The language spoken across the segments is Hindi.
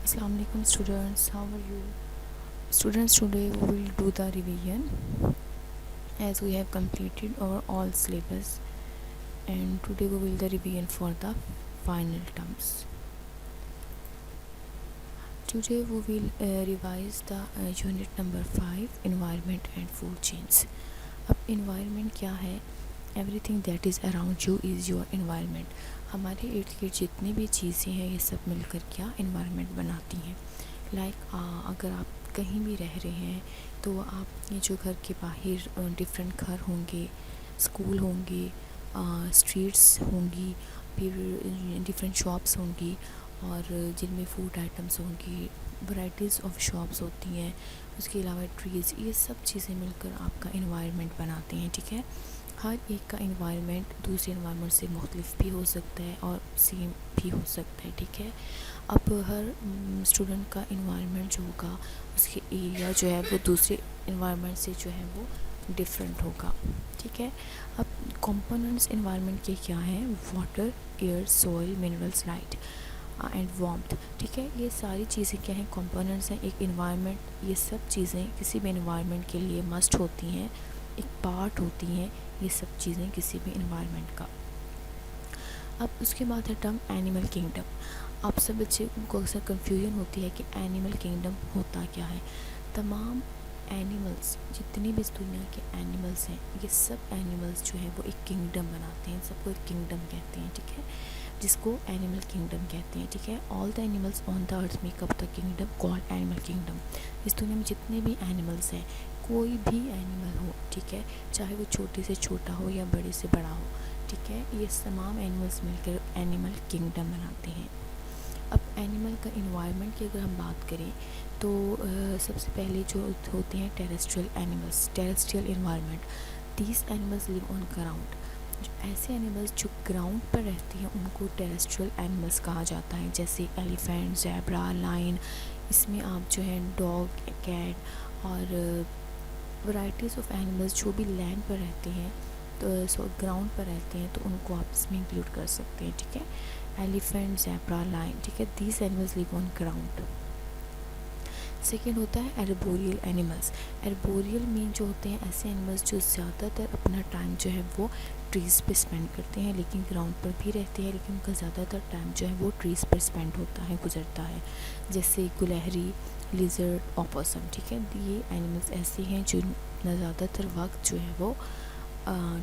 Assalamu alaikum students, how are you? Students, today we will do the revision as we have completed our all syllabus, and today we will the revision for the final terms. Today we will revise the unit number 5 environment and food chains. अब environment क्या है? Everything that is around you is your environment. हमारे इर्द गिर्द जितनी भी चीज़ें हैं ये सब मिलकर क्या environment बनाती हैं. अगर आप कहीं भी रह रहे हैं तो आप ये जो घर के बाहर डिफरेंट घर होंगे, स्कूल होंगे, स्ट्रीट्स होंगी, फिर डिफरेंट शॉप्स होंगी और जिनमें फूड आइटम्स होंगी, वैराइटीज़ ऑफ शॉप्स होती हैं, उसके अलावा ट्रीज़, ये सब चीज़ें मिलकर आपका इन्वायरमेंट बनाते हैं. ठीक है, हर एक का इन्वायरमेंट दूसरे इन्वायरमेंट से मुख्तलिफ भी हो सकता है और सेम भी हो सकता है. ठीक है, अब हर स्टूडेंट का इन्वायरमेंट जो होगा उसके एरिया जो है वो दूसरे इन्वायरमेंट से जो है वो डिफरेंट होगा. ठीक है, अब कंपोनेंट्स इन्वायरमेंट के क्या हैं? Water, air, soil, minerals, light and warmth. ठीक है, ये सारी चीज़ें क्या हैं? कंपोनेंट्स हैं एक इन्वायरमेंट. ये सब चीज़ें किसी भी इन्वायरमेंट के लिए मस्ट होती हैं, एक पार्ट होती हैं ये सब चीज़ें किसी भी इन्वायरमेंट का. अब उसके बाद है टर्म एनिमल किंगडम. आप सब बच्चे को अक्सर कन्फ्यूजन होती है कि एनिमल किंगडम होता क्या है. तमाम एनिमल्स, जितनी भी इस दुनिया के एनिमल्स हैं, ये सब एनिमल्स जो हैं वो एक किंगडम बनाते हैं, सबको एक किंगडम कहते हैं. ठीक है, जिसको एनिमल किंगडम कहते हैं. ठीक है, all the animals on the earth make up the kingdom called animal kingdom. इस दुनिया में जितने भी एनिमल्स हैं, कोई भी एनिमल हो, ठीक है, चाहे वो छोटे से छोटा हो या बड़े से बड़ा हो, ठीक है, ये तमाम एनिमल्स मिलकर एनिमल किंगडम बनाते हैं. अब एनिमल का इन्वायरमेंट की अगर हम बात करें तो सबसे पहले जो होते हैं terrestrial animals, terrestrial environment. These animals live on ground. जो ऐसे एनिमल्स जो ग्राउंड पर रहते हैं उनको टेरेस्ट्रियल एनिमल्स कहा जाता है, जैसे एलिफेंट, ज़ेब्रा, लाइन. इसमें आप जो है डॉग, कैट और वैराइटीज़ ऑफ एनिमल्स जो भी लैंड पर रहते हैं तो ग्राउंड पर रहते हैं तो उनको आप इसमें इंक्लूड कर सकते हैं. ठीक है, एलिफेंट, ज़ेब्रा, लाइन. ठीक है, these animals live on ground. Second होता है एर्बोरियल एनिमल्स. एर्बोरियल में जो होते हैं ऐसे एनिमल्स जो ज़्यादातर अपना टाइम जो है वो ट्रीज़ पे स्पेंड करते हैं, लेकिन ग्राउंड पर भी रहते हैं, लेकिन उनका ज़्यादातर टाइम जो है वो ट्रीज़ पर स्पेंड होता है, गुजरता है, जैसे गुलहरी, लिजर्ड, ऑपोसम. ठीक है, ये एनिमल्स ऐसे हैं जो ज़्यादातर वक्त जो है वो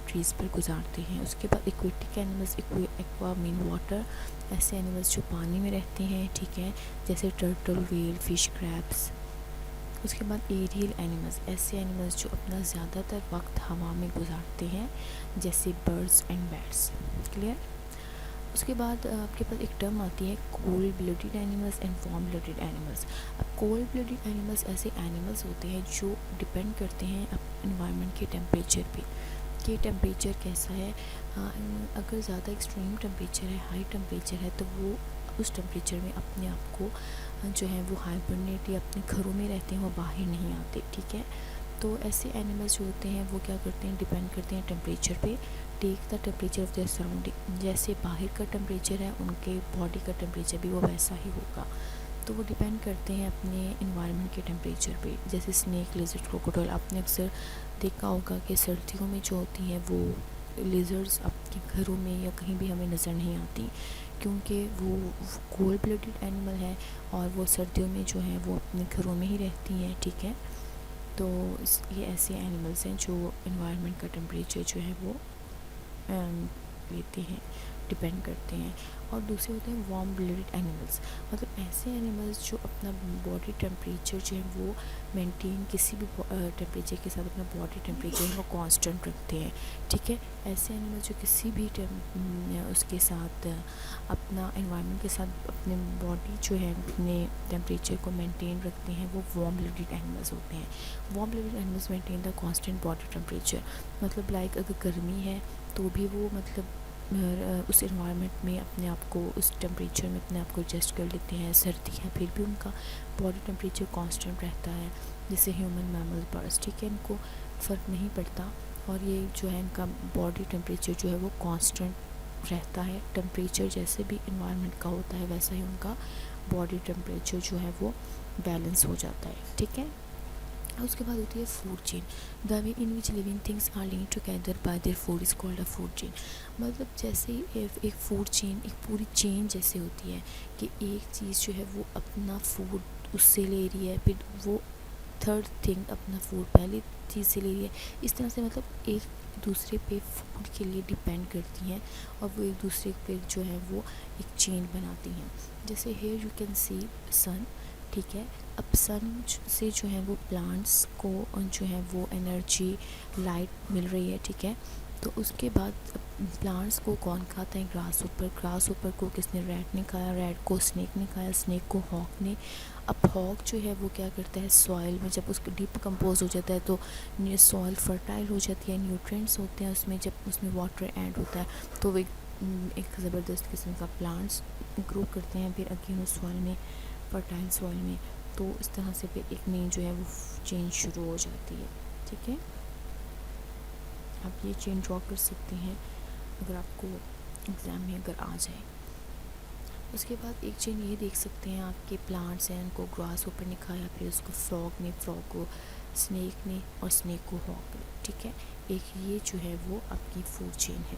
ट्रीज़ पर गुजारते हैं. उसके बाद aquatic animals, aqua mean water, ऐसे एनिमल्स जो पानी में रहते हैं. ठीक है, जैसे टर्टल, व्हेल, फिश, क्रैब्स. उसके बाद एरियल एनिमल्स, ऐसे एनिमल्स जो अपना ज़्यादातर वक्त हवा में गुजारते हैं, जैसे बर्ड्स एंड बैट्स. क्लियर. उसके बाद आपके पास एक टर्म आती है cold blooded animals and warm blooded animals. अब कोल्ड ब्लडेड एनिमल्स ऐसे एनिमल्स होते हैं जो डिपेंड करते हैं एनवायरनमेंट के टेम्परेचर पे कि टेम्परेचर कैसा है. अगर ज़्यादा एक्सट्रीम टेम्परेचर है, हाई टेम्परेचर है, तो वो उस टेम्परेचर में अपने आप को जो है वो हाइबरनेट या अपने घरों में रहते हैं, वो बाहर नहीं आते. ठीक है, तो ऐसे एनिमल्स जो होते हैं वो क्या करते हैं, डिपेंड करते हैं टेम्परेचर पे. Take the temperature of their surrounding. जैसे बाहर का टेम्परेचर है, उनके बॉडी का टेम्परेचर भी वो वैसा ही होगा. तो वो डिपेंड करते हैं अपने इन्वायरमेंट के टेम्परेचर पे. जैसे स्नेक, लिजर्ड, क्रोकोडाइल. आपने अक्सर देखा होगा कि सर्दियों में जो होती हैं वो लिजर्ड्स आपके घरों में या कहीं भी हमें नज़र नहीं आती, क्योंकि वो कोल्ड ब्लडेड एनिमल है और वो सर्दियों में जो है वो अपने घरों में ही रहती हैं. ठीक है, तो ये ऐसे एनिमल्स हैं जो इन्वायरमेंट का टेम्परेचर जो है वो लेते हैं, डिपेंड करते हैं. और दूसरे होते हैं वार्म ब्लडेड एनिमल्स, मतलब ऐसे एनिमल्स जो अपना बॉडी टेम्परेचर जो है वो मेंटेन, किसी भी टेम्परेचर के साथ अपना बॉडी टेम्परेचर वो कांस्टेंट रखते हैं. ठीक है, ऐसे एनिमल्स जो किसी भी उसके साथ अपना एनवायरनमेंट के साथ अपने बॉडी जो है अपने टेम्परेचर को मेंटेन रखते हैं, वो वार्म ब्लडेड एनिमल्स होते हैं. Warm blooded animals maintain the constant body temperature. मतलब लाइक अगर गर्मी है तो भी वो मतलब उस एनवायरनमेंट में अपने आप को उस टेम्परेचर में अपने आप को एडजस्ट कर लेते हैं. सर्दी है फिर भी उनका बॉडी टेम्परेचर कांस्टेंट रहता है, जैसे ह्यूमन, मैमल, बर्ड्स. ठीक है, इनको फ़र्क नहीं पड़ता और ये जो है इनका बॉडी टेम्परेचर जो है वो कांस्टेंट रहता है. टेम्परेचर जैसे भी इन्वायरमेंट का होता है वैसा ही उनका बॉडी टेम्परेचर जो है वो बैलेंस हो जाता है, ठीक है। उसके बाद होती है food chain. The way in which living things are linked together by their food is called a food chain. मतलब जैसे एक फूड चेन एक पूरी चेन जैसे होती है कि एक चीज़ जो है वो अपना फूड उससे ले रही है, फिर वो थर्ड थिंग अपना फूड पहली चीज़ से ले रही है। इस तरह से मतलब एक दूसरे पे फूड के लिए डिपेंड करती हैं और वो एक दूसरे पे जो है वो एक चेन बनाती हैं। जैसे हेयर यू कैन सी सन, ठीक है। अब सन से जो है वो प्लांट्स को जो है वो एनर्जी लाइट मिल रही है, ठीक है। तो उसके बाद प्लांट्स को कौन खाता है? ग्रास ऊपर को किसने? रैट ने खाया, रैट को स्नेक ने खाया, स्नेक को हॉक ने। अब हॉक जो है वो क्या करता है, सॉइल में जब उसको डिकम्पोज हो जाता है तो सॉइल फर्टाइल हो जाती है, न्यूट्रिएंट्स होते हैं उसमें, जब उसमें वाटर ऐड होता है तो वो एक ज़बरदस्त किस्म का प्लांट्स ग्रो करते हैं फिर अगेन उस सॉइल में, फर्टाइल सॉइल में। तो इस तरह से फिर एक नई जो है वो चेन शुरू हो जाती है, ठीक है। आप ये चेन ड्रॉ कर सकते हैं अगर आपको एग्ज़ाम में अगर आ जाए। उसके बाद एक चेन ये देख सकते हैं आपके प्लांट्स हैं, उनको ग्रास ऊपर ने खाया, फिर उसको फ्रॉग को स्नेक ने और स्नेक को हॉक ने, ठीक है। एक ये जो है वो आपकी फूड चेन है।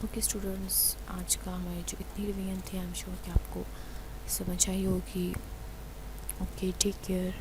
ओके स्टूडेंट्स, आज का हमारे जो इतनी रिवीजन थी आई एम श्योर कि आपको समझ आई होगी। Okay, take care.